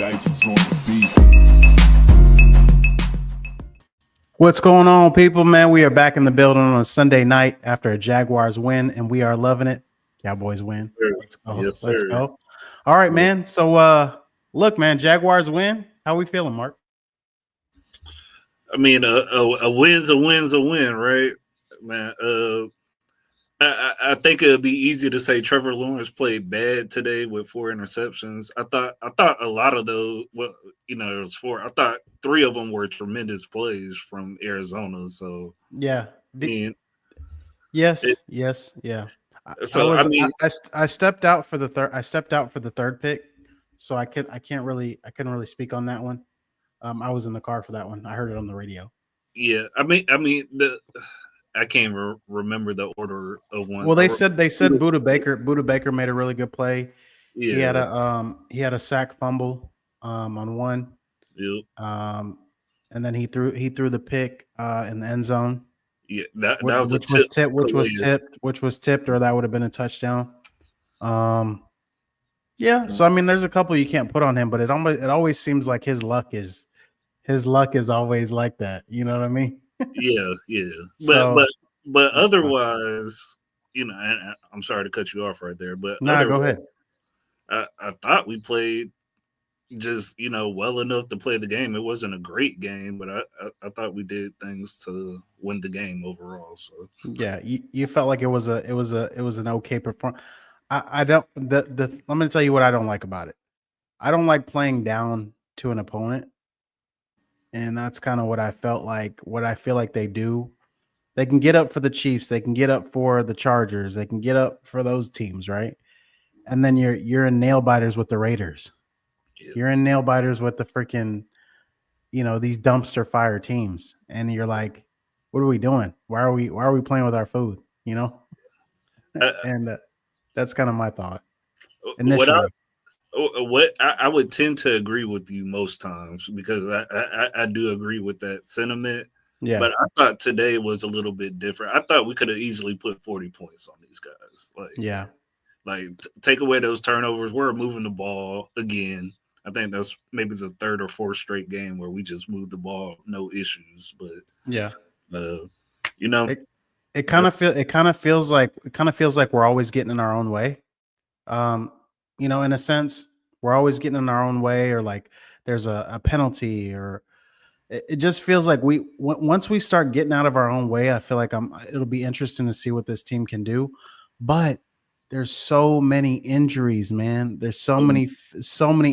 Dice is on the beat. What's going on, people, man? We are back in the building on a Sunday night after a Jaguars win, and we are loving it. Cowboys win. Sir. Let's go. Yes, Let's sir. go. All right, man. So, look, man, Jaguars win. How we feeling, Mark? I mean, a win's a win, right, man? I think it'd be easy to say Trevor Lawrence played bad today with 4 interceptions. I thought a lot of those, well, it was four. I thought 3 of them were tremendous plays from Arizona. So Yeah. I mean, Yes. it, Yes. Yeah. so I mean, I stepped out for the third. I stepped out for the third pick, so I couldn't really speak on that one. I was in the car for that one. I heard it on the radio. yeah, I can't remember the order of one. Well, they said Buda Baker made a really good play. Yeah, He had a sack fumble on one. yeah, And then he threw the pick in the end zone, yeah. That was a tip. which was tipped, or that would have been a touchdown. Yeah. So I mean, there's a couple you can't put on him, but it always seems like his luck is always like that. You know what I mean? Yeah. So But it's tough. otherwise, and I'm sorry to cut you off right there, but Nah, go ahead. I thought we played just well enough to play the game. It wasn't a great game, but I thought we did things to win the game overall. So Yeah, you felt like it was an okay performance. I don't let me tell you what I don't like about it. I don't like playing down to an opponent. And that's kind of what I felt like, what I feel like they do. They can get up for the Chiefs, they can get up for the Chargers, they can get up for those teams, right? And then you're in nail biters with the Raiders. yeah, You're in nail biters with the freaking, these dumpster fire teams. And you're like, what are we doing? Why are we playing with our food? I, And that's kind of my thought what I initially. what I would tend to agree with you most times because I do agree with that sentiment. Yeah. But I thought today was a little bit different. I thought we could have easily put 40 points on these guys. Yeah. Take away those turnovers. We're moving the ball again. I think that's maybe the third or fourth straight game where we just moved the ball, no issues. But Yeah. you know, It kind of feels like we're always getting in our own way. In a sense, we're always getting in our own way, or like there's a penalty, or it just feels like once we start getting out of our own way, I feel like it'll be interesting to see what this team can do. But there's so many injuries, man. There's so many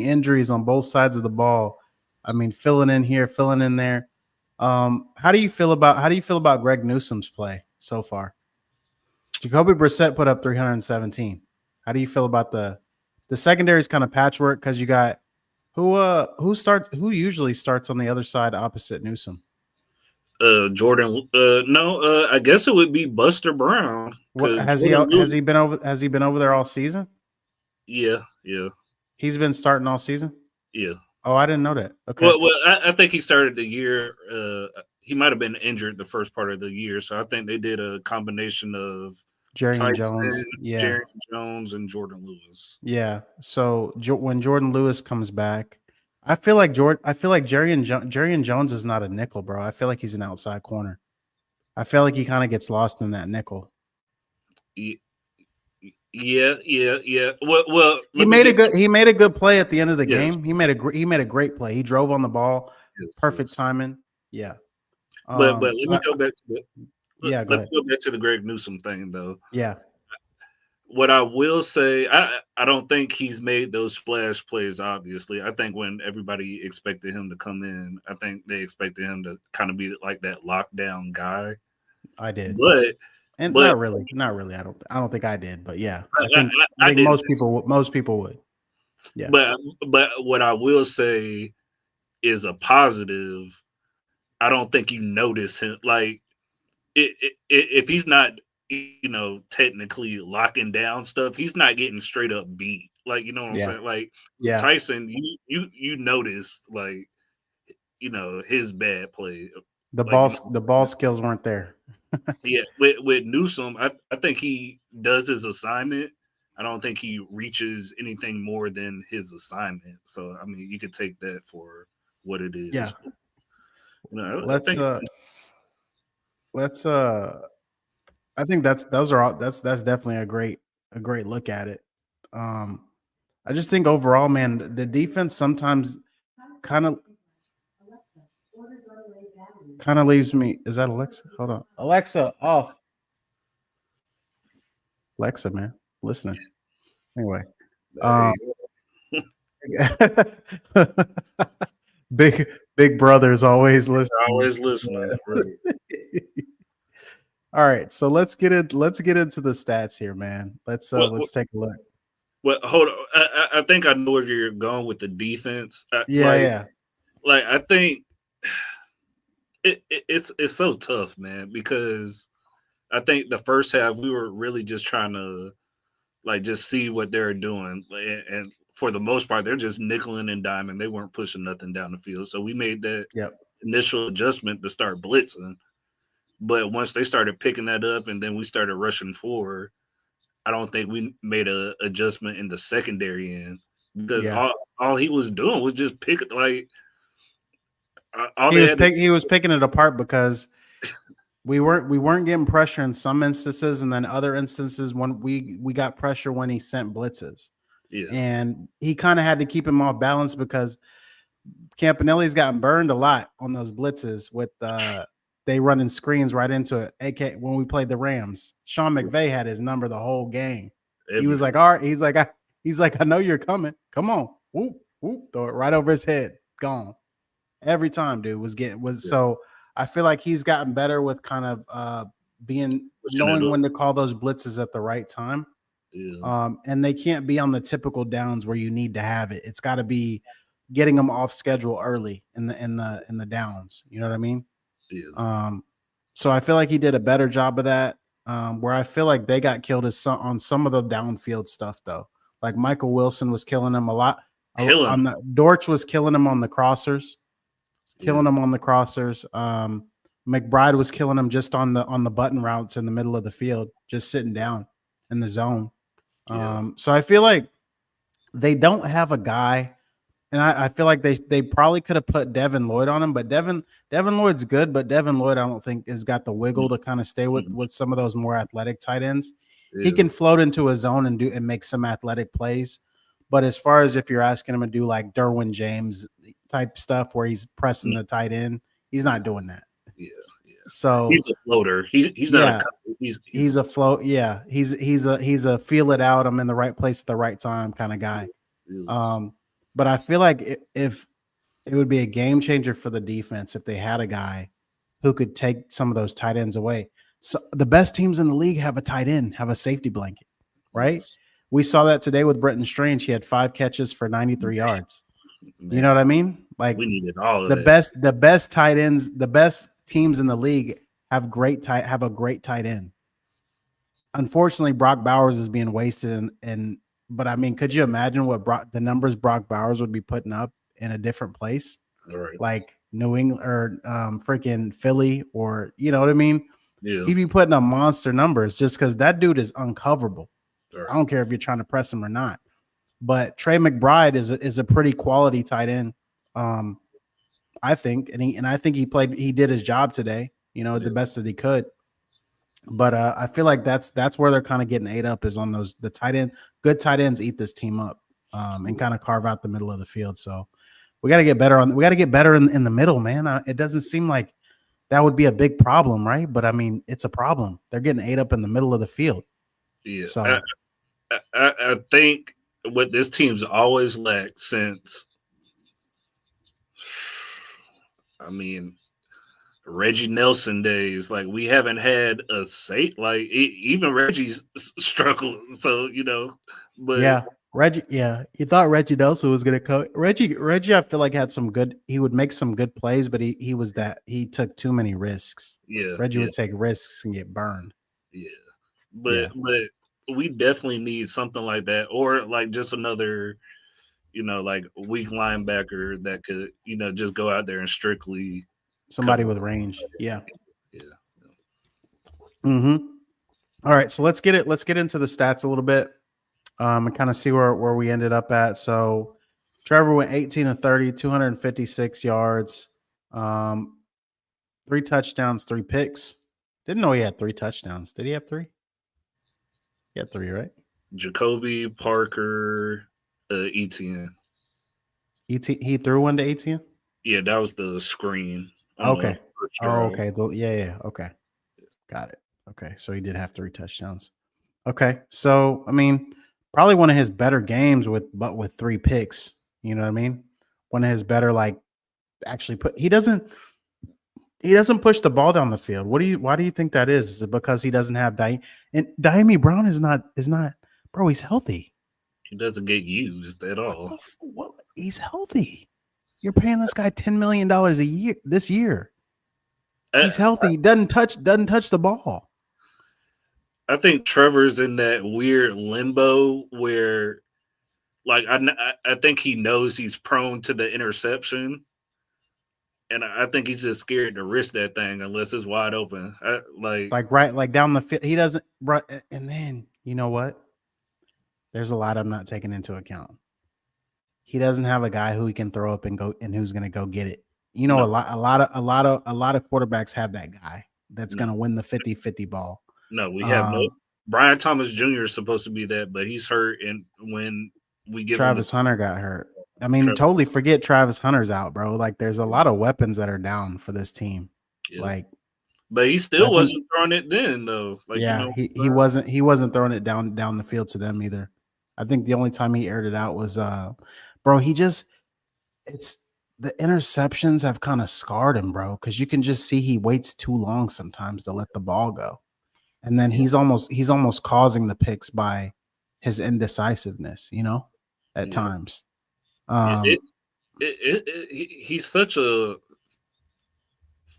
injuries on both sides of the ball. I mean, filling in here, filling in there. How do you feel about Greg Newsome's play so far? Jacoby Brissett put up 317. How do you feel about the secondary is kind of patchwork because you got who usually starts on the other side opposite Newsome? Jordan. No, I guess it would be Buster Brown. What has he been over there all season? Yeah. He's been starting all season. Yeah. Oh, I didn't know that. Okay. Well, I think he started the year. He might have been injured the first part of the year, so I think they did a combination of Jerry Jones, and Jordan Lewis. Yeah. So when Jordan Lewis comes back, I feel like Jerry and Jones is not a nickel, bro. I feel like he's an outside corner. I feel like he kind of gets lost in that nickel. Yeah. Well, he made a good play at the end of the game. He made a great play. He drove on the ball, perfect timing. Yeah. But let me go back to go back to the Greg Newsome thing though. Yeah. What I will say, I don't think he's made those splash plays. Obviously, I think when everybody expected him to come in, I think they expected him to kind of be like that lockdown guy. I did, but not really. I don't think I did, but yeah, I think most people would. Yeah. But what I will say is a positive. I don't think you notice him like if he's not technically locking down stuff, he's not getting straight up beat. Like, you know what I'm saying? Like Tyson, you noticed like his bad play. The ball skills weren't there. Yeah, with Newsome, I think he does his assignment. I don't think he reaches anything more than his assignment. So I mean, you could take that for what it Yeah. is. You know, I Let's think let's I think those are all that's definitely a great look at it. Um I just think overall, man, the defense sometimes kind of leaves me. Is that Alexa? Hold on. Alexa, off. Alexa, man. Listening. Anyway. Um hey, big big brother's always listening. always listening. Right. All right, so let's get into the stats here, man. What Let's take a look. Well, hold on. I think I know where you're going with the defense. Yeah, yeah. Like I think it's so tough, man, because I think the first half we were really just trying to like just see what they're doing, and for the most part, they're just nickeling and diming. They weren't pushing nothing down the field, so we made that Yep. initial adjustment to start blitzing. But once they started picking that up, and then we started rushing forward, I don't think we made a adjustment in the secondary end because Yeah. all he was doing was just pick like all they had to He was picking it apart because we weren't getting pressure in some instances, and then other instances when we got pressure when he sent blitzes. yeah And he kind of had to keep him off balance because Campanelli's gotten burned a lot on those blitzes with they running screens right into it. AK when we played the Rams, Sean McVay had his number the whole game. He every was like, "All right," he's like, "I know you're coming. Come on, whoop whoop, throw it right over his head, gone." Every time, dude was getting was yeah, so. I feel like he's gotten better with kind of being pushing it knowing up. when to call those blitzes at the right time. Yeah, And they can't be on the typical downs where you need to have it. It's got to be getting them off schedule early in the downs. You know what I mean? yeah, Um, so I feel like he did a better job of that. Where I feel like they got killed is on some of the downfield stuff though. Like Michael Wilson was killing him a lot. killing. On the Dortch was killing him on the crossers, killing Yeah, him on the crossers. McBride was killing him just on the button routes in the middle of the field, just sitting down in the zone. yeah, So I feel like they don't have a guy, and I feel like they probably could have put Devin Lloyd on him, but Devin Lloyd's good, but Devin Lloyd I don't think has got the wiggle to kind of stay mhm, with some of those more athletic tight ends. He yeah, can float into a zone and make some athletic plays, but as far as if you're asking him to do like Derwin James type stuff where he's pressing mm, the tight end, he's not doing that. yeah, yeah. So He's a floater. He's not a yeah, co- he's a he's a float. Yeah, he's a feel it out. I'm in the right place at the right time kind of guy. yeah, Um, but I feel like if it would be a game changer for the defense if they had a guy who could take some of those tight ends away. So the best teams in the league have a tight end, have a safety blanket, right? yes, We saw that today with Brenton Strange. He had 5 catches for 93 yards. You know man. what I mean? Like We needed all of that. the best tight ends, the best teams in the league have a great tight end. Unfortunately, Brock Bowers is being wasted, and but I mean, could you imagine what the numbers Brock Bowers would be putting up in a different place, All right. like New England or freaking Philly, or you know what I mean? Yeah. He'd be putting up monster numbers just because that dude is uncoverable. All I right. don't care if you're trying to press him or not. But Trey McBride is a pretty quality tight end, um, I think, and I think he did his job today. You know, the Yeah. best that he could. But I feel like that's where they're kind of getting ate up is on those the tight end. Good tight ends eat this team up and kind of carve out the middle of the field. So we got to get better we got to get better in the middle, man. It doesn't seem like that would be a big problem, right? But I mean, it's a problem. They're getting ate up in the middle of the field. Yeah. So I think what this team's always lacked since, I mean, Reggie Nelson days, like we haven't had a safe, like even Reggie's struggled. So, but yeah, Reggie. Yeah, you thought Reggie Nelson was going to come. Reggie, I feel like had some good. He would make some good plays, but he took too many risks. yeah, Reggie yeah, would take risks and get burned. yeah. Yeah, But we definitely need something like that, or like just another, like weak linebacker that could, just go out there and strictly somebody cover. with range. Yeah. Yeah, Mm-hmm. All right, so let's get into the stats a little bit. and kind of see where we ended up at. So Trevor went 18 of 30, 256 yards, um, 3 touchdowns, 3 picks. Didn't know he had 3 touchdowns. Did he have three? He had three, right? Jacoby Parker, ETN. He threw one to 18. Yeah, that was the screen on the Okay. first Oh, drive. okay. Yeah. Okay. Got it. Okay. So he did have 3 touchdowns. Okay. So I mean, probably one of his better games with 3 picks. You know what I mean? One of his better like actually put he doesn't push the ball down the field. Why do you think that is? Is it because he doesn't have and Diami Brown is not bro, he's healthy. He doesn't get used at all. What he's healthy. You're paying this guy $10 million a year this year. I, He's healthy. He doesn't touch the ball. I think Trevor's in that weird limbo where, like, I think he knows he's prone to the interception, and I think he's just scared to risk that thing unless it's wide open. Like down the field. He doesn't and then you know what? There's a lot I'm not taking into account. He doesn't have a guy who he can throw up and go and who's gonna go get it. You know, no, a lot of quarterbacks have that guy that's no, gonna win the 50-50 ball. no. We have no. Um, Brian Thomas Jr. is supposed to be that, but he's hurt, and when we give him the Travis Hunter got hurt. I mean, Trevor, totally forget Travis Hunter's out, bro. Like, there's a lot of weapons that are down for this team. yeah. Like, But he I still think, wasn't throwing it then, though. Like you yeah, know, he wasn't throwing it down the field to them either. I think the only time he aired it out was, bro. It's the interceptions have kind of scarred him, bro, because you can just see he waits too long sometimes to let the ball go, and then yeah, he's almost causing the picks by his indecisiveness, at yeah. times. It, Um, it, he's such a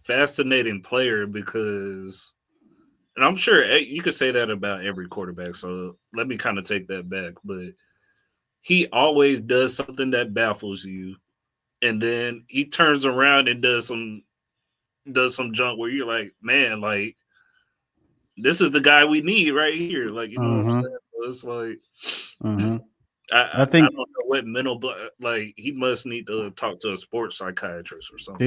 fascinating player because, and I'm sure you could say that about every quarterback. So let me kind of take that back. But he always does something that baffles you, and then he turns around and does some junk where you're like, man, like this is the guy we need right here. Like you know what I'm mhm, saying? So it's like mhm. I I don't think know what like he must need to talk to a sports psychiatrist or something.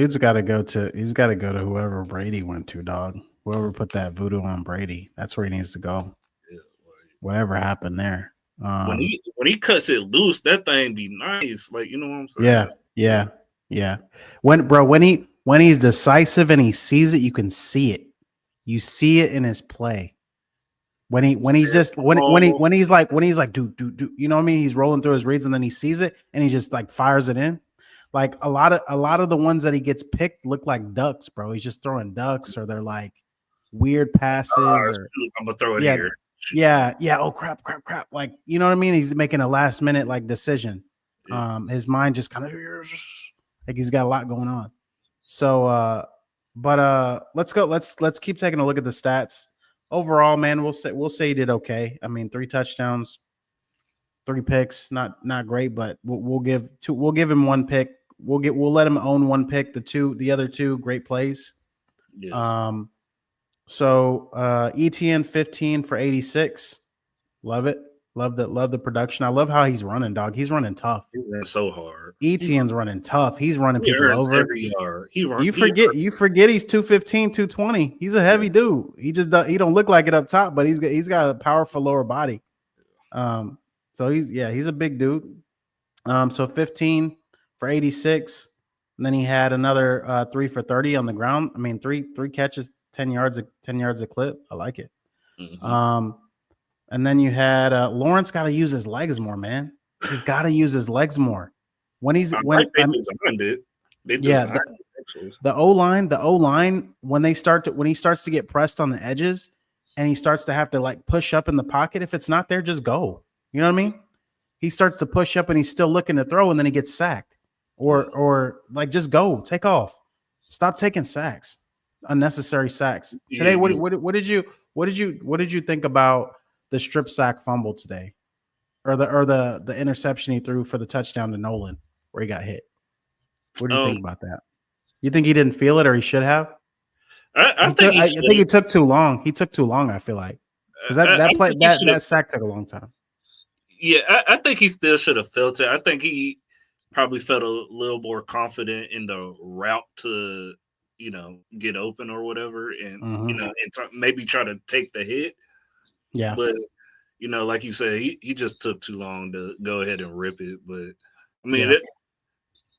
he's got to go to whoever Brady went to, dog. Whoever put that voodoo on Brady, that's where he needs to go. Yeah, like, Whatever happened there. when he cuts it loose, that thing be nice. Like you know what I'm Yeah, saying? yeah, yeah. When he's decisive and he sees it, you can see it. You see it in his play. When he when he's Stand just when when he tall. when he's like do you know what I mean? He's rolling through his reads and then he sees it and he just like fires it in. Like a lot of the ones that he gets picked look like ducks, bro. He's just throwing ducks or they're like weird passes or Shoot, I'm gonna throw it yeah, here. Shoot. yeah. Oh crap, crap, crap. Like you know what I mean? He's making a last minute like decision. Yeah, His mind just kind of like he's got a lot going on. So but let's go. Let's keep taking a look at the stats. Overall, man, we'll say he did okay. I mean, 3 touchdowns, 3 picks, not great, but we'll give him 1 pick. We'll let him own 1 pick. The other two great plays. yes. Um, so ETN 15 for 86. Love it. Love the production. I love how he's running, dog. He's running tough. He ran so hard. ETN's running tough. He's running He people earns over. every yard. He run. You He forget you forget he's 215, 220. He's a yeah, heavy dude. He don't look like it up top, but he's got a powerful lower body. Um, so he's a big dude. So 15 for 86. And then he had another 3 for 30 on the ground. I mean, three catches, 10 yards, 10 yards a clip. I like it. hmm Um, and then you had Lawrence got to use his legs more, man. He's got to use his legs more. When he's I like when they I'm designed it. They yeah, designed it actually. the O line, when he starts to get pressed on the edges and he starts to have to like push up in the pocket, if it's not there, just go. You know what I mean? He starts to push up and he's still looking to throw and then he gets sacked. Yeah. Or like just go, take off. Stop taking sacks. Unnecessary sacks. You, Today, you, what did you think about the strip sack fumble today? Or the interception he threw for the touchdown to Nolan where he got hit? What do you um, think about that? You think he didn't feel it or he should have? I He think took. he I should. think he took too long. He took too long. I feel like because that I that play think he that should have. that sack took a long time. Yeah, I think he still should have felt it. I think he probably felt a little more confident in the route to, get open or whatever, and Hmm. and maybe try to take the hit. Yeah, But like you said, he just took too long to go ahead and rip it. But I mean, yeah,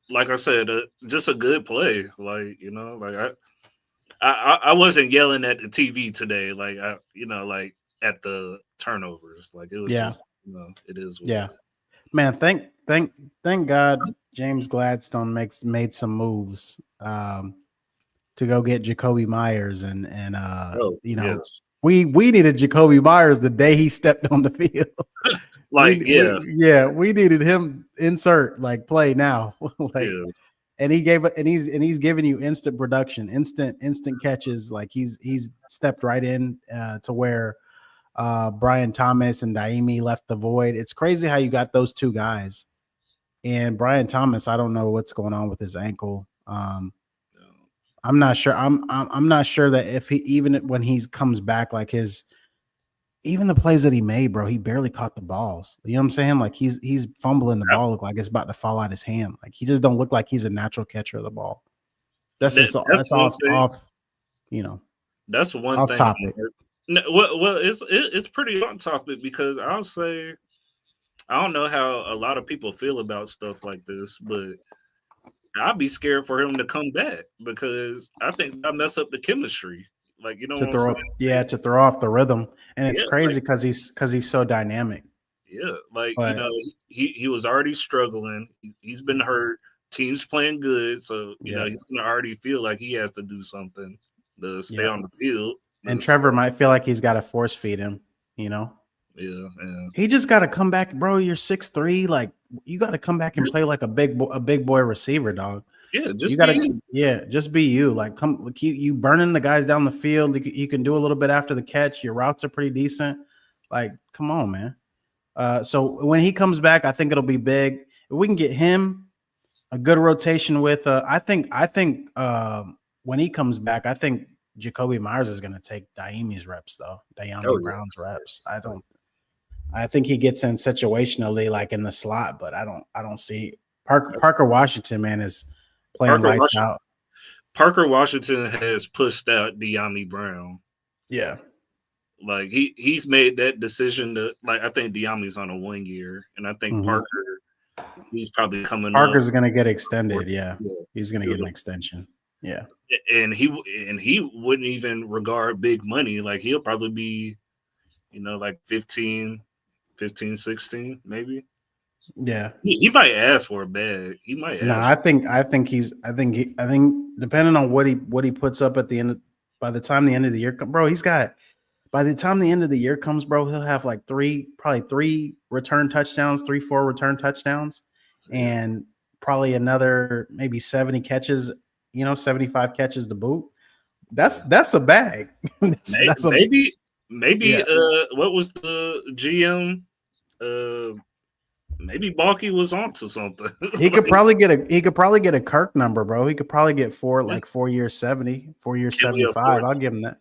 like I said, just a good play. Like like I wasn't yelling at the TV today. Like like at the turnovers. Like it was yeah, just it is what it yeah. is. Man, thank God James Gladstone made some moves to go get Jacoby Myers and Oh yes, we needed Jacoby Myers the day he stepped on the field. like yeah, We needed him insert like play now. Like yeah. and he's giving you instant production, instant catches. Like he's stepped right in to where Brian Thomas and Daimi left the void. It's crazy how you got those two guys. And Brian Thomas, I don't know what's going on with his ankle. I'm not sure. I'm not sure that if he even when he comes back, like his even the plays that he made, bro, he barely caught the balls. You know what I'm saying? Like he's fumbling the ball, look like it's about to fall out his hand. Like he just don't look like he's a natural catcher of the ball. That's That's one thing. off, you know, That's one off thing. topic. No, well, it's pretty on topic because I'll say I don't know how a lot of people feel about stuff like this, but I'd be scared for him to come back because I think I mess up the chemistry. Like you know To what I'm saying? throw to throw off the rhythm. And it's Yeah, like crazy because he's so dynamic. yeah, like But he was already struggling. He's been hurt. Team's playing good, so yeah, he's gonna already feel like he has to do something to stay yeah. on the field. And Trevor might feel like he's got to force feed him, you know. Yeah, yeah. He just got to come back, bro. You're 6'3", like you got to come back and play like a big boy receiver, dog. Yeah, You just be got to, you. yeah, just be you. Like, come, like you burning the guys down the field. You can do a little bit after the catch. Your routes are pretty decent. Like, come on, man. So when he comes back, I think it'll be big. If we can get him a good rotation with, I think when he comes back, I think Jacoby Myers is going to take Daimi's reps though. Oh Dayami yeah. Brown's reps. I think he gets in situationally like in the slot, but I don't see Parker Washington, man, is playing Parker lights Washington. out. Parker Washington has pushed out De'Ami Brown. Yeah. Like he's made that decision to like I think De'Ami's on a 1 year, and I think Hmm. Parker he's probably coming up. Parker's gonna get extended. Yeah. Yeah, He's gonna get an extension. Yeah. and he wouldn't even regard big money. Like he'll probably be like 15, 16 maybe. Yeah. He might ask for a bag. He might No, ask. I think depending on what he puts up at the end by the time the end of the year comes, bro, by the time the end of the year comes, bro, he'll have like probably three return touchdowns, 4 return touchdowns, Yeah. and probably another maybe 70 catches, 75 catches to boot. That's a bag. That's a Maybe yeah. what was the GM maybe Balky was onto something. He could Like, probably get a Kirk number, bro. He could probably get 4 years 70, 4 years can we 75. afford I'll give him that.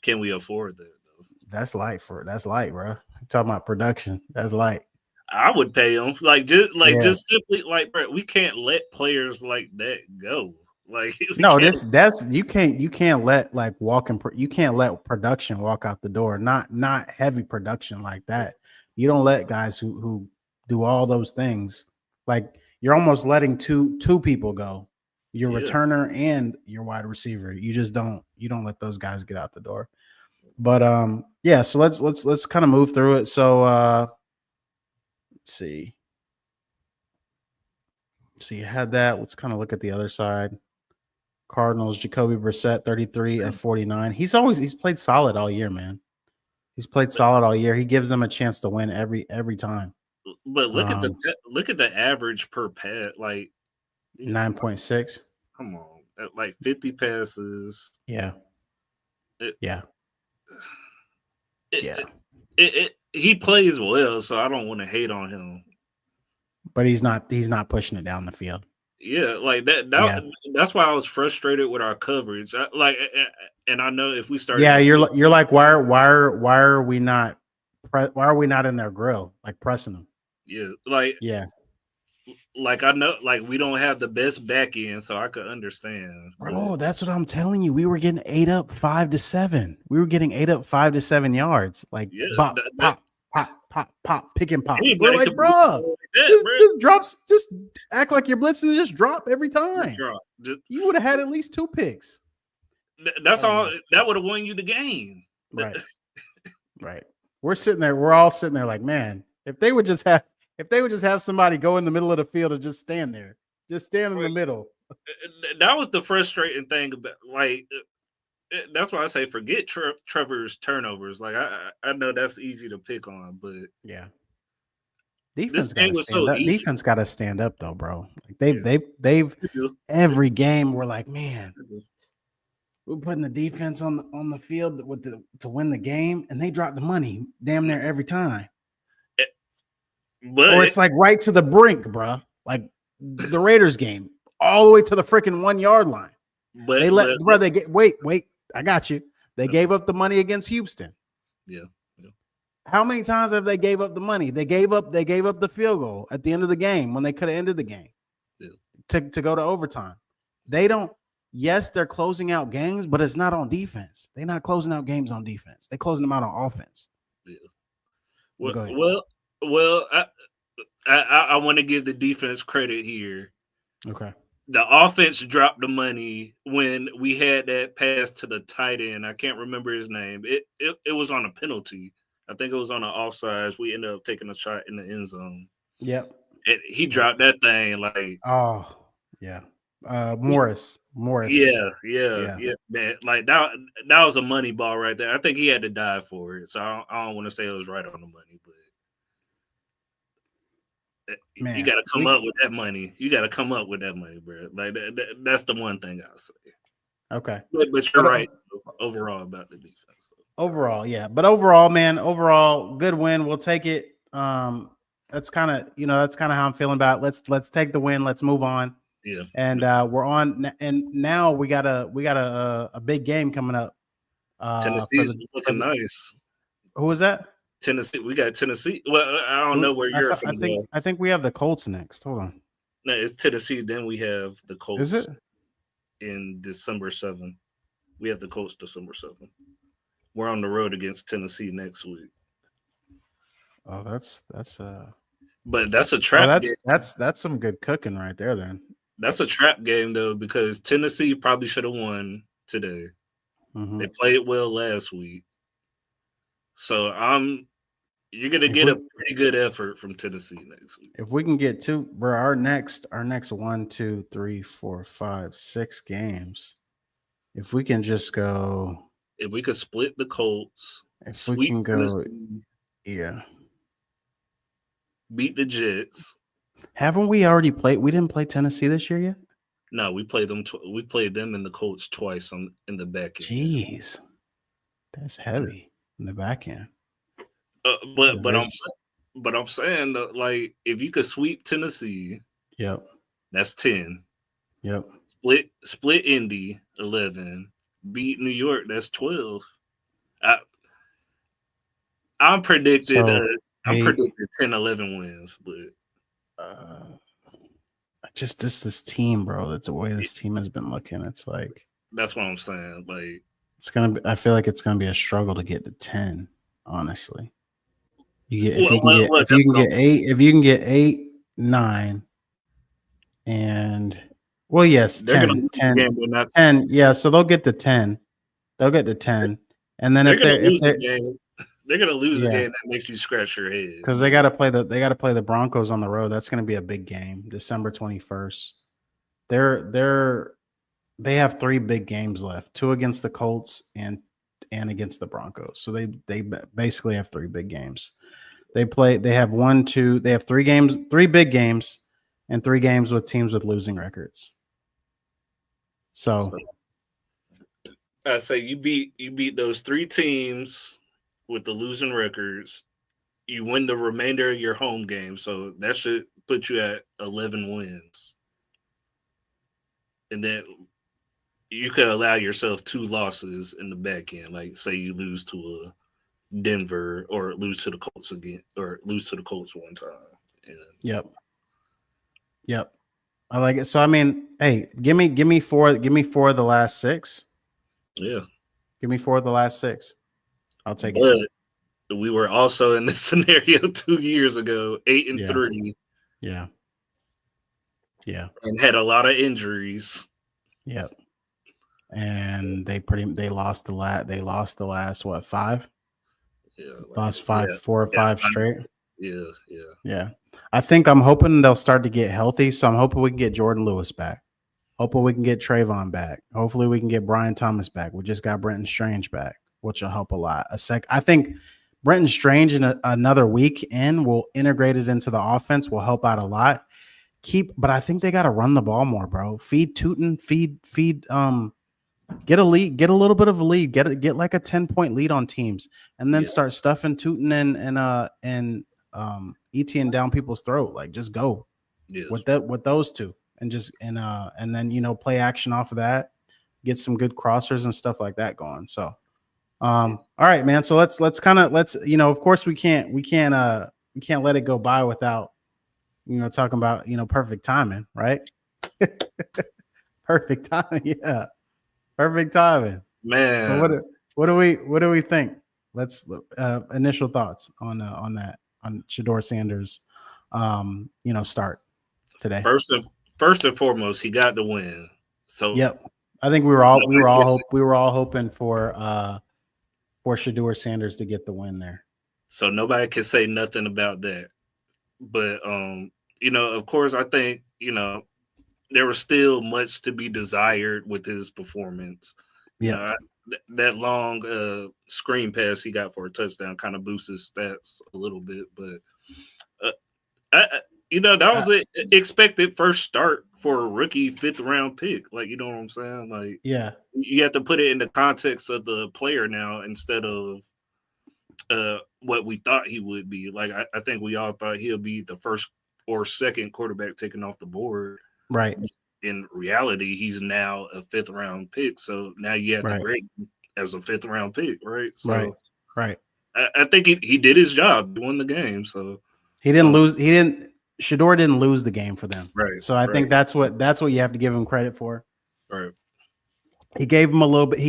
can we afford that though? That's light, bro. I'm talking about production. That's light. I would pay him Yeah. just simply like bro, we can't let players like that go. Like we No, can't. that's you can't let like you can't let production walk out the door. Not heavy production like that. You don't let guys who do all those things. Like you're almost letting two people go. Your Yeah, returner and your wide receiver. You don't let those guys get out the door. But yeah, so let's kind of move through it. So let's see. So you had that. Let's kind of look at the other side. Cardinals, Jacoby Brissett, 33 of 49. He's played solid all year, man. He's played solid all year. He gives them a chance to win every time. but Um, look at the average per pass. Like, yeah, 9.6. come on, like 50 passes. Yeah. It, Yeah. it, Yeah. he plays well, so I don't want to hate on him. But he's not pushing it down the field. Yeah, like Yeah. that's why I was frustrated with our coverage. And I know if we started, Yeah, you're like why are we not in their grill like pressing them? Yeah, Yeah, like I know, like we don't have the best back end, so I could understand. But bro, that's what I'm telling you. We were getting ate up 5 to 7. We were getting ate up 5 to 7 yards. Like yeah, bop, pop, pop, pop, pop, pick and pop. We're anybody like, could beat bruh, like that, just bro. just drops, just act like you're blitzing and just drop every Just time. drop. You would have had at least 2 picks. That's Oh all. my, That would have won you the game. right, right. We're sitting there. We're all sitting there like, man, if they would just have somebody go in the middle of the field and just stand there, just stand in the middle. That was the frustrating thing about that's why I say forget Trevor's turnovers. Like I know that's easy to pick on, but Yeah. this Defense got game to was so stand up. easy. Defense got to stand up though, bro. Like Yeah, they've they do. every game we're like, man, They do. we're putting the defense on the field with the to win the game, and they drop the money damn near every time. Eh, Or But it's like right to the brink, bro. Like the Raiders game, all the way to the freaking 1 yard line. They let but bro. They get wait. I got you. They okay, gave up the money against Houston. yeah, yeah, How many times have they gave up the money? They gave up the field goal at the end of the game when they could have ended the game yeah, to go to overtime. They don't. Yes, they're closing out games, but it's not on defense. They're not closing out games on defense. They're closing them out on offense. yeah. But Well, go ahead. well, well. I want to give the defense credit here. Okay. The offense dropped the money when we had that pass to the tight end. I can't remember his name. It was on a penalty. I think it was on an offsides. We ended up taking a shot in the end zone. Yep. He Yep. dropped that thing like Oh, yeah. Morris. Morris. yeah, yeah, Yeah. yeah, man. Like that was a money ball right there. I think he had to die for it. So I don't want to say it was right on the money, but you Man. got to come We up with that money. You got to come up with that money, bro. Like that's the one thing I'll say. okay. But you're But right overall about the defense. So you're right. overall, yeah. But overall, man, overall, good win. We'll take it. That's kind of that's kind of how I'm feeling about it. Let's take the win. Let's move on. Yeah, And we're on. And now we got a big game coming up. For Tennessee's looking the nice. who was that? Tennessee, we got Tennessee. Well, I don't know where I you're thought from. Though. I think we have the Colts next. Hold on. No, it's Tennessee. Then we have the Is Colts it? in December 7th. We have the Colts December 7th. We're on the road against Tennessee next week. Oh, that's But that's a oh trap game. that's some good cooking right there. Then. That's a trap game though because Tennessee probably should have won today. Mm-hmm. They played well last week, so you're gonna If get a we pretty good effort from Tennessee next week. if we can get two, bro, our next 1, 2, 3, 4, 5, 6 games. If we can just go, If we could split the Colts, if we sweep can go, Tennessee, yeah. beat the Jets. Haven't we already played? We didn't play Tennessee this year yet. No, we played them. We played them and the Colts twice in the back end. Jeez, that's heavy in the back end. Uh, but but I'm Division. but I'm saying that like if you could sweep Tennessee, Yep. that's 10. Yep. Split Indy 11. Beat New York, that's 12. I I'm predicted So I'm 8. predicted 10, 11 wins, but Uh, just this team, bro. That's the way this team has been looking. It's like that's what I'm saying. Like it's gonna be. I feel like it's gonna be a struggle to get to 10. Honestly, you get if that's you can what I'm get 8, if you can get 8, 9, and well, yes, they're gonna 10, lose the 10, game. 10. Yeah, so they'll get to 10. They'll get to 10, and then They're if gonna they're lose a game. They're gonna lose a yeah, game that makes you scratch your head. because they got to play the Broncos on the road. That's going to be a big game, December 21st. They're they have 3 big games left, 2 against the Colts and against the Broncos. So they basically have 3 big games. They have 1, 2, they have 3 games, 3 big games, and 3 games with teams with losing records. So I say you beat those 3 teams with the losing records. You win the remainder of your home games, so that should put you at 11 wins, and then you could allow yourself 2 losses in the back end. Like say you lose to a Denver or lose to the Colts again, or lose to the Colts one time. And Yep. Yep. I like it. So I mean, hey, give me four of the last six. yeah, Give me four of the last six. I'll take it. but we were also in this scenario 2 years ago, 8 and Yeah. 3, Yeah. Yeah. and had a lot of injuries. Yep. And they lost the last what, five? Yeah, like Lost five, four or yeah, five straight. yeah, yeah, Yeah. I'm hoping they'll start to get healthy. So I'm hoping we can get Jordan Lewis back. Hoping we can get Trayvon back. Hopefully we can get Brian Thomas back. We just got Brenton Strange back, which will help a lot. I think Brenton Strange in another week in will integrate it into the offense, will help out a lot. But I think they got to run the ball more, bro. Feed Tootin, feed get a lead, get a little bit of a lead, get like a 10-point lead on teams, and then yeah, start stuffing Tootin and Etienne down people's throat. Like just go yes, with those two, and and then play action off of that, get some good crossers and stuff like that going. So yeah, all right, man. So let's kind of of course we can't let it go by without talking about perfect timing, right? Perfect timing, yeah, perfect timing. So man. what do we think? Let's initial thoughts on that, on Shador Sanders start today. First and first and foremost, he got the win. So Yep. I think nobody can say, we were all hoping for Shador Sanders to get the win there. so nobody can say nothing about that. But of course, I think there was still much to be desired with his performance. You know, Yep. that long screen pass he got for a touchdown kind of boosted his stats a little bit, but uh, that Uh, was an expected first start for a rookie fifth round pick. Like, you know what I'm saying? Like, yeah. you have to put it in the context of the player now instead of what we thought he would be. Like, I think we all thought he'll be the first or second quarterback taken off the board. Right. In reality, he's now a fifth round pick. So now you have to Right. grade him as a fifth round pick, right? Right. So Right. I think he did his job, he won the game. So He didn't um, lose. He didn't. Shador didn't lose the game for them. right, So I think right, that's what you have to give him credit for. right. He gave him a little bit.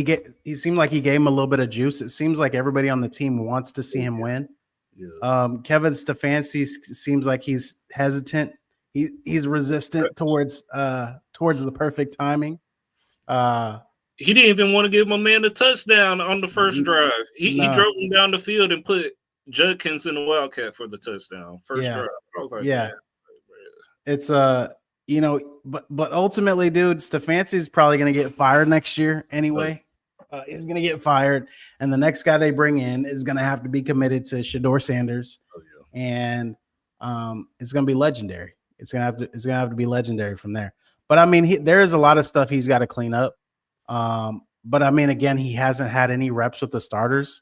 He seemed like he gave him a little bit of juice. It seems like everybody on the team wants to see Oh, him win. yeah, Kevin Stefanski seems like he's hesitant. He's yeah. resistant towards the perfect timing. Uh, He didn't even want to give my man a touchdown on the first drive. He no, drove him down the field and put Judkins in the Wildcat for the touchdown. First yeah, drive. I was like, man, yeah. It's but ultimately, dude, Stefanski's probably gonna get fired next year oh, anyway. He's gonna get fired, and the next guy they bring in is gonna have to be committed to Shador Sanders, oh yeah. and it's gonna be legendary. It's gonna have to be legendary from there. But I mean, there is a lot of stuff he's got to clean up. But I mean, again, he hasn't had any reps with the starters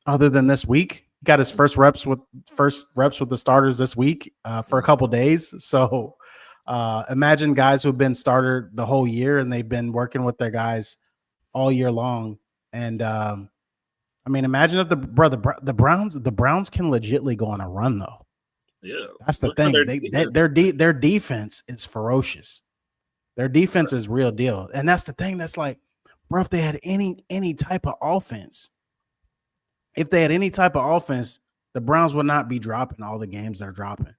other than this week. He got his first reps with the starters this week for a couple days. So imagine guys who've been starter the whole year and they've been working with their guys all year long. And I mean, imagine if the Browns can legitly go on a run though. Yeah. That's the Look how thing. their They, they defense. their defense is ferocious. Their defense is real deal. And that's the thing. That's like, bro, if they had any type of offense, the Browns would not be dropping all the games they're dropping.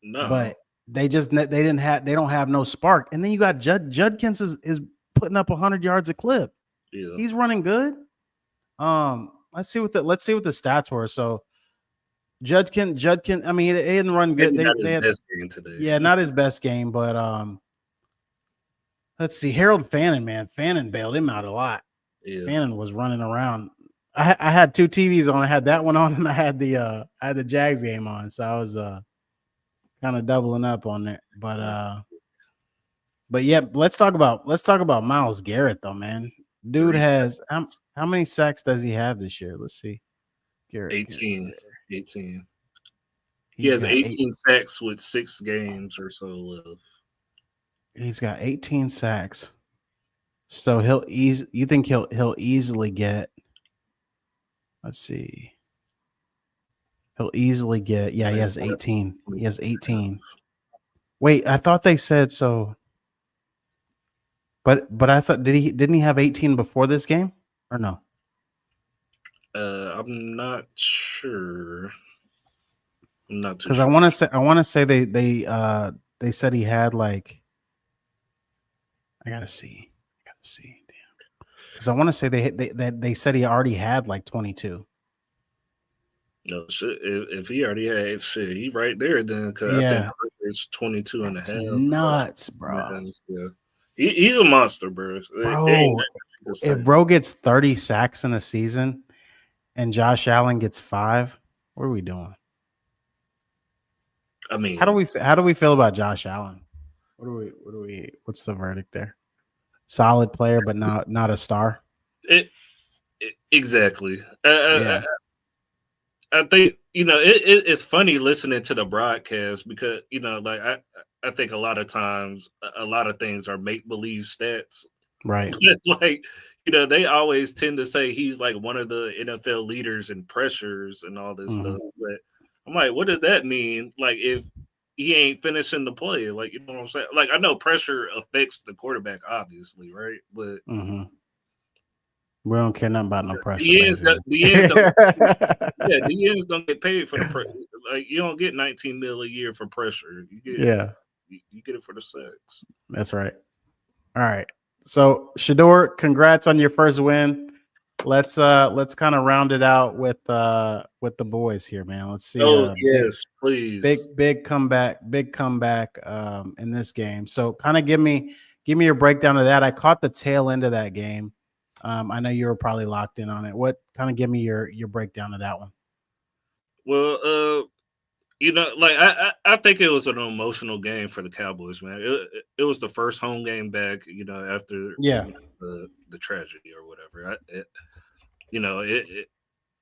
No. But they don't have no spark. And then you got Judkins is putting up 100 yards a clip. Yeah. He's running good. Let's see what the stats were. So Judkins, I mean, it didn't run good. Maybe not his They had, best game today. yeah, not his best game, but let's see. Harold Fannin, man, Fannin bailed him out a lot. Yeah. Fannin was running around. I had two TVs on. I had that one on, and I had the Jags game on. So I was kind of doubling up on it. But yeah, let's talk about Myles Garrett though, man. Dude 3 seconds. has how many sacks does he have this year? Let's see. Garrett. 18. 18. He He's has got 18 sacks with 6 games or so left. He's got 18 sacks. So you think he'll easily get, let's see. He'll easily get. Yeah, he Man, has 18. He has 18. Wait, I thought they said so. But I thought didn't he have 18 before this game or no? I'm not sure. I'm not too Because sure. I want to say they said he had like I gotta see. I gotta see. Because I want to say they said he already had like 22. No, shit. If he already had shit, he right there then. Because I think Yeah, the record is 22 and a that's half. nuts, bro. Yeah. He's a monster, bro. It ain't Bro, nothing to if say. bro gets 30 sacks in a season and Josh Allen gets 5, what are we doing? I mean, How do we feel about Josh Allen? What's the verdict there? Solid player, but not a star. it, exactly. Yeah, I think it's funny listening to the broadcast because like I think a lot of times a lot of things are make believe stats. right. Like they always tend to say he's like one of the NFL leaders in pressures and all this Hmm. stuff. But I'm like, what does that mean? Like if he ain't finishing the play, like you know what I'm saying? Like I know pressure affects the quarterback, obviously, right? But Hmm. We don't care nothing about no pressure, DNs, basically. DNs don't. Yeah, DNs don't get paid for the like you don't get 19 mil a year for pressure. Yeah, You get it for the sex. that's right. All right. So Shador, congrats on your first win. Let's kind of round it out with the boys here, man. Let's see Oh yes, please. big comeback in this game. So kind of give me your breakdown of that. I caught the tail end of that game. I know you were probably locked in on it. What kind of give me your breakdown of that one? Well, like I think it was an emotional game for the Cowboys, man. It was the first home game back, after Yeah. the tragedy or whatever.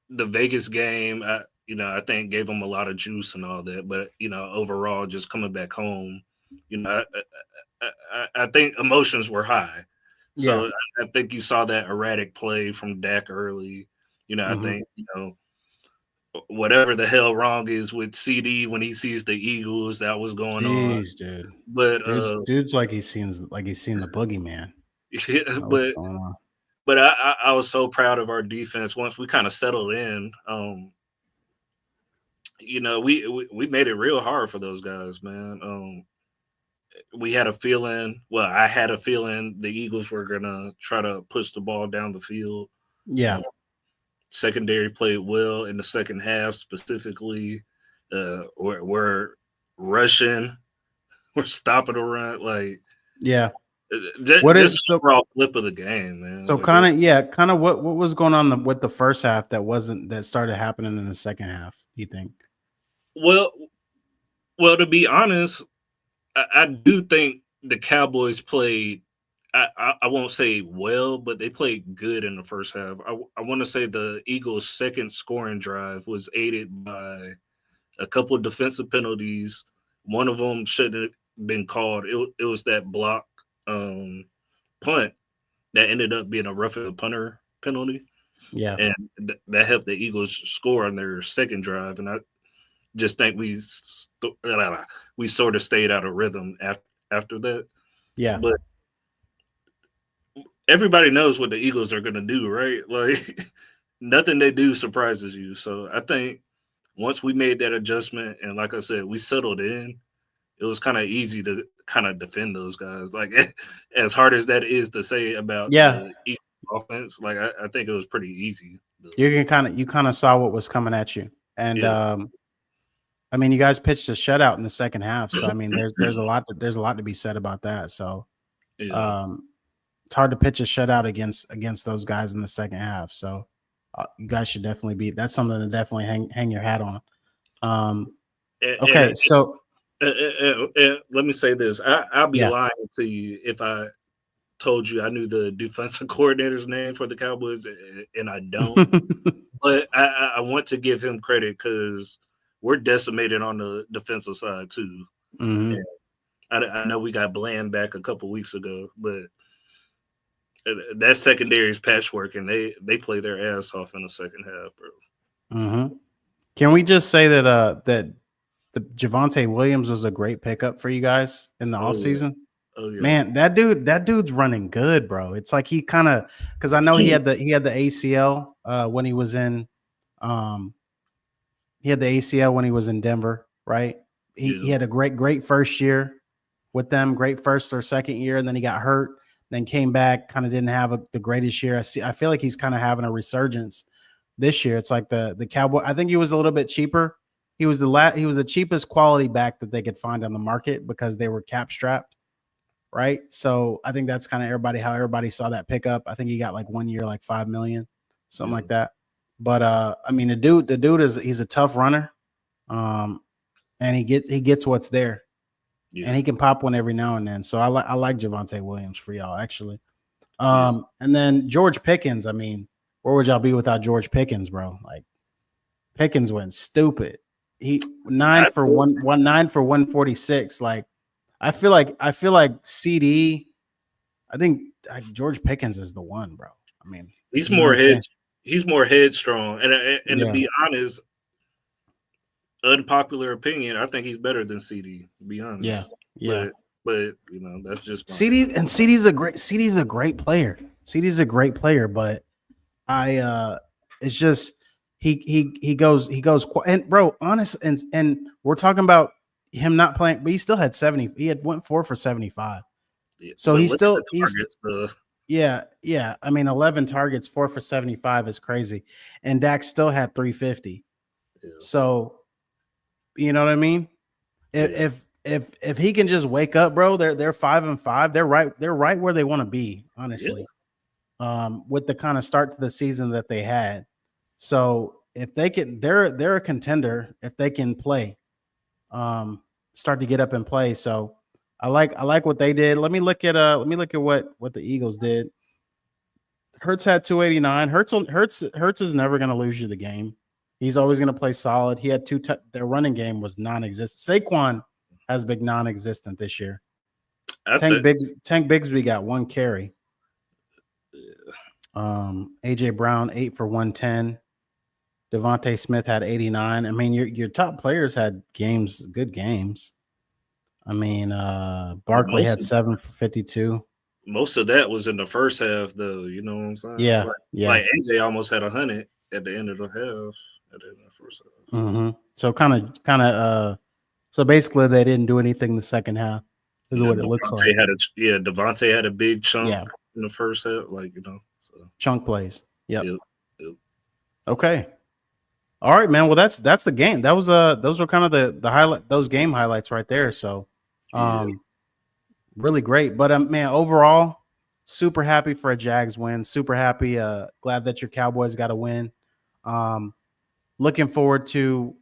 The Vegas game, I think gave them a lot of juice and all that. But overall, just coming back home, you know, I think emotions were high. Yeah. So I think you saw that erratic play from Dak early. I Hmm. think whatever the hell wrong is with CD when he sees the Eagles, that was going on. Jeez, dude. But Dude's like he's seen the boogeyman. yeah, What's going on? but I was so proud of our defense once we kind of settled in. We made it real hard for those guys, man. We had a feeling. Well, I had a feeling the Eagles were gonna try to push the ball down the field. Yeah. Um, Secondary played well in the second half, specifically. We're rushing, we're stopping the run, like Yeah. What just is an so overall flip of the game, man. so Like it, kind of what was going on with the first half that started happening in the second half, do you think? well, to be honest, I do think the Cowboys played. I won't say well, but they played good in the first half. I want to say the Eagles' second scoring drive was aided by a couple of defensive penalties. One of them shouldn't have been called. It was that block um, punt that ended up being a roughing the punter penalty, Yeah. and that helped the Eagles score on their second drive. And I just think we sort of stayed out of rhythm after that. Yeah. But everybody knows what the Eagles are going to do, right? Like nothing they do surprises you. So I think once we made that adjustment, and like I said, we settled in, it was kind of easy to kind of defend those guys. Like as hard as that is to say about Yeah. the Eagles offense, like I think it was pretty easy. You kind of saw what was coming at you. And Yeah, I mean, you guys pitched a shutout in the second half, so I mean, there's a lot to be said about that. So, yeah. um it's hard to pitch a shutout against those guys in the second half. So, you guys should definitely be that's something to definitely hang your hat on. Um And okay, so let me say this: I'll be yeah. lying to you if I told you I knew the defensive coordinator's name for the Cowboys, and I don't. But I want to give him credit because we're decimated on the defensive side too. And Mhm. I know we got Bland back a couple weeks ago, but that secondary is patchwork, and they play their ass off in the second half, bro. Mhm. Can we just say that the Javonte Williams was a great pickup for you guys in the Oh yeah, offseason? oh yeah. Man, that dude's running good, bro. It's like he kind of because I know he had the ACL when he was in um he had the ACL when he was in Denver, right? He Yeah, had a great first year with them, great first or second year, and then he got hurt, then came back, kind of didn't have the greatest year. I feel like he's kind of having a resurgence this year. It's like the Cowboy. I think he was a little bit cheaper. He was the cheapest quality back that they could find on the market because they were cap strapped, right? So I think that's kind of how everybody saw that pickup. I think he got like 1 year, like 5 million, something yeah, like that. But I mean, the dude he's a tough runner, um, and he gets what's there, and yeah, he can pop one every now and then. So I like Javonte Williams for y'all actually. yeah. And then George Pickens. I mean, where would y'all be without George Pickens, bro? Like Pickens went stupid. He I still 9 for 146. Like I feel like CD. I think George Pickens is the one, bro. I mean, he's you know what more I'm saying? he's more headstrong, and to Yeah, be honest, unpopular opinion, I think he's better than CD. To be yeah, honest, yeah. but that's just my CD's a great player. CD's a great player, but I it's just he goes and bro, honest and we're talking about him not playing, but he still had 70. He had went 4 for 75. yeah. So But look at the he's targets. yeah, yeah. I mean, 11 targets, 4 for 75 is crazy. And Dak still had 350. Yeah, So you know what I mean? If yeah, if he can just wake up, bro, they're 5-5. They're right where they want to be, yeah, honestly. With the kind of start to the season that they had. So if they can, they're a contender if they can play, start to get up and play. So I like what they did. Let me look at what the Eagles did. Hurts had 289. Hurts is never going to lose you the game. He's always going to play solid. He had their running game was non-existent. Saquon has been non-existent this year. I think Tank Bigsby got one carry. AJ Brown 8 for 110. Devontae Smith had 89. I mean, your top players had good games. I mean, Barkley most had 7 for 52. most of that was in the first half, though. You know what I'm saying? Yeah, yeah. Like AJ almost had 100 at the end of the half. At the end of the first half. So so basically they didn't do anything the second half, is Yeah, what it looks like. Devontae had a big chunk Yeah, in the first half, So chunk plays. Yep. yep, yep, Okay. All right, man. Well, that's the game. Those were kind of the highlight those game highlights right there. So, yeah, um, really great. But man, overall, super happy for a Jags win. Super happy. Glad that your Cowboys got a win. Um, looking forward to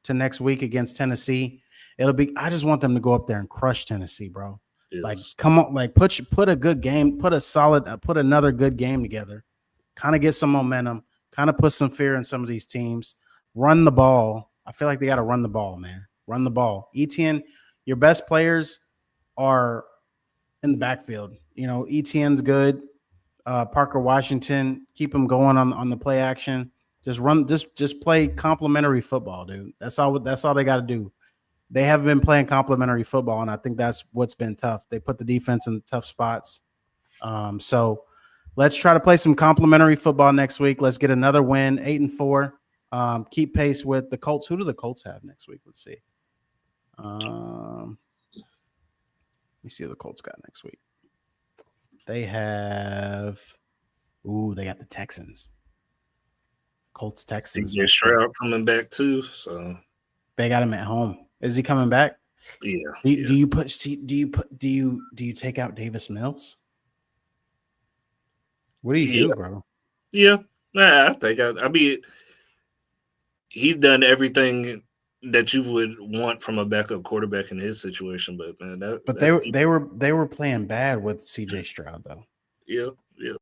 next week against Tennessee. I just want them to go up there and crush Tennessee, bro. Like, yes, come on, like put a good game, put another good game together. Kind of get some momentum, kind of put some fear in some of these teams. Run the ball. I feel like they got to run the ball, man. Run the ball. ETN, your best players are in the backfield. You know, ETN's good. Parker Washington, keep him going on the play action. Just play complimentary football, dude. That's all they got to do. They haven't been playing complimentary football, and I think that's what's been tough. They put the defense in tough spots. So let's try to play some complimentary football next week. Let's get another win, 8-4. Keep pace with the Colts. Who do the Colts have next week? Let's see. Let me see who the Colts got next week. They got the Texans. Colts Texans CJ next week. Stroud coming back too. So They got him at home. Is he coming back? yeah, Do, yeah, do you put do you take out Davis Mills? What do you yeah, do, bro? yeah. Nah, I mean, he's done everything that you would want from a backup quarterback in his situation. But man, But they that's were they were they were playing bad with CJ Stroud though. yeah, yeah.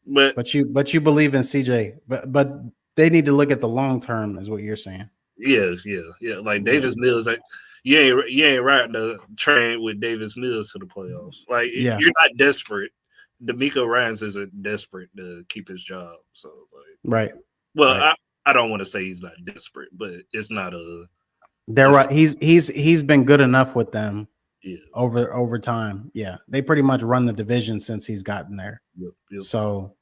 But But you believe in CJ. But they need to look at the long term, is what you're saying. yeah, yeah, yeah. Like Yeah. Davis Mills, like you ain't riding the train with Davis Mills to the playoffs. Like Yeah. you're not desperate. D'Amico Ryans isn't desperate to keep his job. So like, Right. well, Right. I don't want to say he's not desperate, but it's not They're a right. He's been good enough with them yeah. over time. Yeah, they pretty much run the division since he's gotten there. Yep, yep, So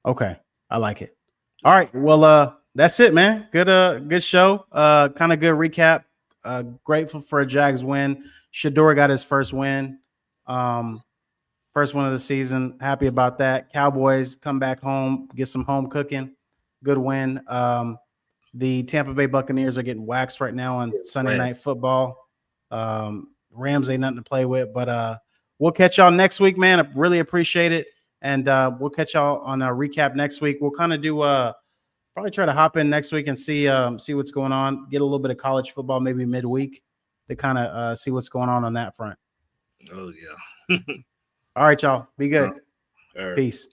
okay, I like it. All yep. right, well, that's it, man. Good show. Kind of good recap. Grateful for a Jags win. Shador got his first win. First one of the season. Happy about that. Cowboys come back home, get some home cooking. Good win. The Tampa Bay Buccaneers are getting waxed right now on Yeah, Sunday Rams. Night Football. Rams ain't nothing to play with, but we'll catch y'all next week, man. I really appreciate it, and we'll catch y'all on a recap next week. We'll kind of do probably try to hop in next week and see what's going on. Get a little bit of college football maybe midweek to kind of see what's going on that front. Oh yeah. All right, y'all. Be All good. right. Peace.